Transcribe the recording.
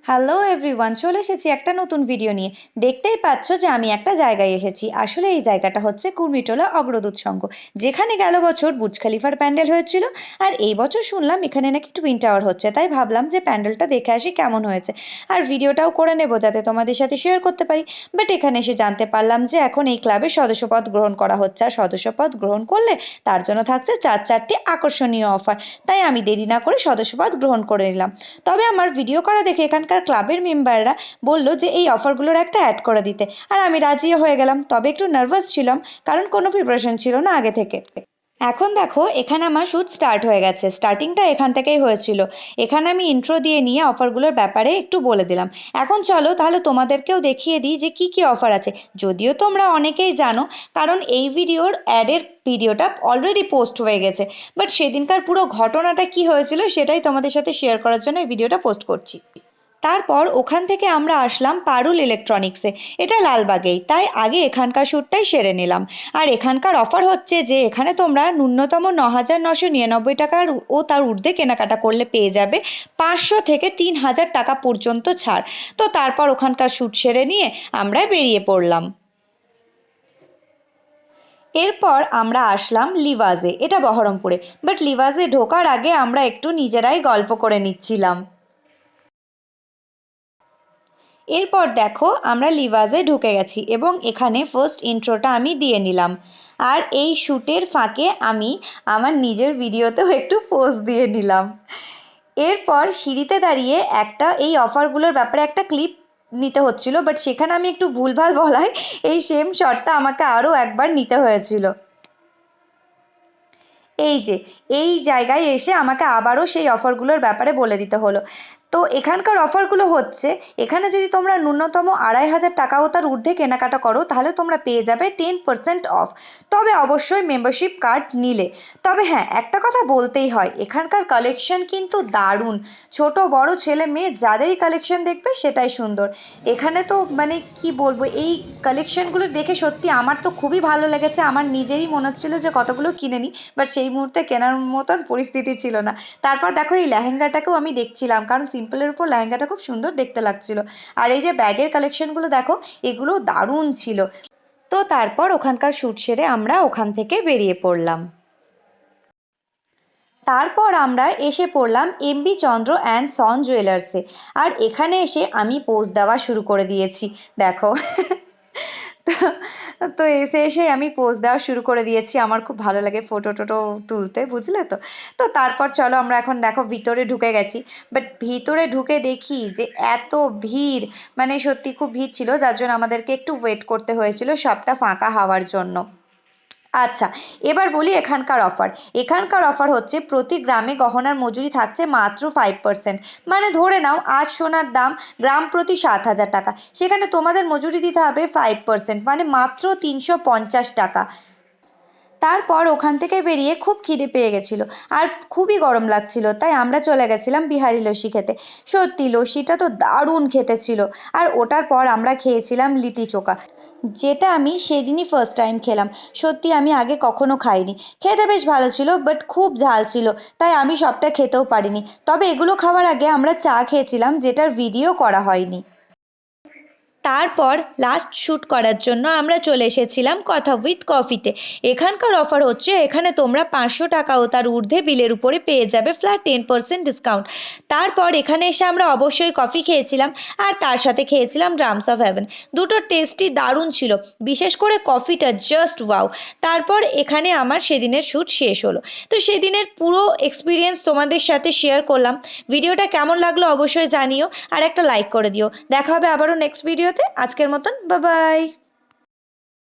Hello everyone, চলে এসেছি একটা নতুন ভিডিও নিয়ে। দেখতেই পাচ্ছ যে আমি একটা জায়গায় এসেছি। আসলে এই জায়গাটা হচ্ছে কুর্মিটোলা অগ্রদূত সংঘ, যেখানে গেল বছর বুর্জ খলিফার প্যান্ডেল হয়েছিল। আর এই বছর শুনলাম এখানে নাকি টুইন টাওয়ার হচ্ছে, তাই ভাবলাম যে প্যান্ডেলটা দেখে আসি কেমন হয়েছে, আর ভিডিওটাও করে নেবো যাতে তোমাদের সাথে শেয়ার করতে পারি। বাট এখানে এসে জানতে পারলাম যে এখন এই ক্লাবে সদস্যপদ গ্রহণ করা হচ্ছে, আর সদস্যপদ গ্রহণ করলে তার জন্য থাকছে চারটি আকর্ষণীয় অফার। তাই আমি দেরি না করে সদস্যপদ গ্রহণ করে নিলাম। তবে আমার ভিডিও করা দেখে এখানকার ক্লাবের মেম্বাররা বলল যে এই অফারগুলোর একটা অ্যাড করে দিতে, আর আমি রাজিও হয়ে গেলাম। তবে একটু নার্ভাস ছিলাম, কারণ কোনো প্রিপারেশন ছিল না আগে থেকে। এখন দেখো এখানে আমার শুট স্টার্ট হয়ে গেছে, স্টার্টিংটা এখান থেকেই হয়েছিল। এখানে আমি ইন্ট্রো দিয়ে নিয়ে অফারগুলোর ব্যাপারে একটু বলে দিলাম। এখন চলো তাহলে তোমাদেরকেও দেখিয়ে দিই যে কি কি অফার আছে, যদিও তোমরা অনেকেই জানো, কারণ এই ভিডিওর অ্যাডের ভিডিওটা অলরেডি পোস্ট হয়ে গেছে। বাট সেদিনকার পুরো ঘটনাটা কি হয়েছিল সেটাই তোমাদের সাথে শেয়ার করার জন্য এই ভিডিওটা পোস্ট করছি। তারপর ওখান থেকে আমরা আসলাম পারুল ইলেকট্রনিক্সে, এটা লালবাগেই, তাই আগে এখানকার শ্যুটটাই সেরে নিলাম। আর এখানকার অফার হচ্ছে যে এখানে তোমরা ন্যূনতম 9,999 টাকার ও তার ঊর্ধ্বে কেনাকাটা করলে পেয়ে যাবে 500 থেকে 3,000 টাকা পর্যন্ত ছাড়। তো তারপর ওখানকার শ্যুট সেরে নিয়ে আমরা বেরিয়ে পড়লাম। এরপর আমরা আসলাম লিভাজে, এটা বহরমপুরে। বাট লিভাজে ঢোকার আগে আমরা একটু নিজেরাই গল্প করে নিচ্ছিলাম। এরপর দেখো আমরা লিভাজে ঢুকে গেছি এবং এখানে ফার্স্ট ইন্ট্রোটা আমি দিয়ে নিলাম। আর এই শ্যুটের ফাঁকে আমি আমার নিজের ভিডিওতেও একটু পোজ দিয়ে নিলাম। এরপর সিঁড়িতে দাঁড়িয়ে একটা এই অফারগুলোর ব্যাপারে একটা ক্লিপ নিতে হচ্ছিল, বাট সেখানে আমি একটু ভুলভাল বলায় এই সেম শটটা আমাকে আরও একবার নিতে হয়েছিল। এই যে এই জায়গায় এসে আমাকে আবারও সেই অফারগুলোর ব্যাপারে বলে দিতে হলো। তো এখানকার অফারগুলো হচ্ছে, এখানে যদি তোমরা ন্যূনতম 2,500 টাকা ও তার ঊর্ধ্বে কেনাকাটা করো তাহলে তোমরা পেয়ে যাবে 10% অফ, তবে অবশ্যই মেম্বারশিপ কার্ড নিলে। তবে হ্যাঁ, একটা কথা বলতেই হয়, এখানকার কালেকশন কিন্তু দারুণ। ছোট বড় ছেলে মেয়ে যাদেরই কালেকশন দেখবে সেটাই সুন্দর। এখানে তো মানে কি বলবো, এই কালেকশনগুলো দেখে সত্যি আমার তো খুবই ভালো লেগেছে। আমার নিজেরই মনে হচ্ছিল যে কতগুলো কিনে নিই, বাট সেই মুহূর্তে কেনার মতন পরিস্থিতি ছিল না। তারপর দেখো এই লেহেঙ্গাটাকেও আমি দেখছিলাম, কারণ সিম্পলের উপর লেহেঙ্গাটা খুব সুন্দর দেখতে লাগছিল। আর এই যে ব্যাগের কালেকশনগুলো দেখো, এগুলো দারুণ ছিল। তো তারপর ওখানকার শ্যুট সেরে আমরা ওখান থেকে বেরিয়ে পড়লাম। তারপর আমরা এসে পড়লাম এমবি চন্দ্র অ্যান্ড সন জুয়েলার্সে। আর এখানে এসে আমি পোজ দেওয়া শুরু করে দিয়েছি, দেখো। তো তো এসে আমি পোজ দেওয়া শুরু করে দিয়েছি। আমার খুব ভালো লাগে ফটো টোটো তুলতে, বুঝলে তো। তো তারপর চলো আমরা এখন দেখো ভিতরে ঢুকে গেছি। বাট ভিতরে ঢুকে দেখি যে এত ভিড়, মানে সত্যি খুব ভিড় ছিল, যার জন্য আমাদেরকে একটু ওয়েট করতে হয়েছিল সবটা ফাঁকা হওয়ার জন্য। আচ্ছা, এবার বলি এখানকার অফার। এখানকার অফার হচ্ছে প্রতি গ্রামে গহনার মজুরি থাকছে মাত্র 5%। মানে ধরে নাও আজ সোনার দাম গ্রাম প্রতি 7,000 টাকা, সেখানে তোমাদের মজুরি দিতে হবে 5%, মানে মাত্র 350 টাকা। তারপর ওখান থেকে বেরিয়ে খুব খিদে পেয়ে গেছিল, আর খুবই গরম লাগছিল, তাই আমরা চলে গেছিলাম বিহারি লস্যি খেতে। সত্যি লস্যিটা তো দারুণ খেতে ছিল। আর ওটার পর আমরা খেয়েছিলাম লিটি চোখা, যেটা আমি সেদিনই ফার্স্ট টাইম খেলাম। সত্যি আমি আগে কখনো খাইনি। খেতে বেশ ভালো ছিল, বাট খুব ঝাল ছিল, তাই আমি সবটা খেতেও পারিনি। তবে এগুলো খাওয়ার আগে আমরা চা খেয়েছিলাম, যেটার ভিডিও করা হয়নি। তারপর লাস্ট শ্যুট করার জন্য আমরা চলে এসেছিলাম কথা উইথ কফিতে। এখানকার অফার হচ্ছে, এখানে তোমরা 500 টাকা ও তার ঊর্ধ্বে বিলের উপরে পেয়ে যাবে ফ্ল্যাট 10% ডিসকাউন্ট। তারপর এখানে এসে আমরা অবশ্যই কফি খেয়েছিলাম, আর তার সাথে খেয়েছিলাম ড্রামস অফ হেভেন। দুটো টেস্টই দারুণ ছিল, বিশেষ করে কফিটা জাস্ট ওয়াও। তারপর এখানে আমার সেদিনের শ্যুট শেষ হলো। তো সেদিনের পুরো এক্সপিরিয়েন্স তোমাদের সাথে শেয়ার করলাম। ভিডিওটা কেমন লাগলো অবশ্যই জানিও, আর একটা লাইক করে দিও। দেখা হবে আবারও নেক্সট ভিডিওতে। আজকের মতন বাই বাই।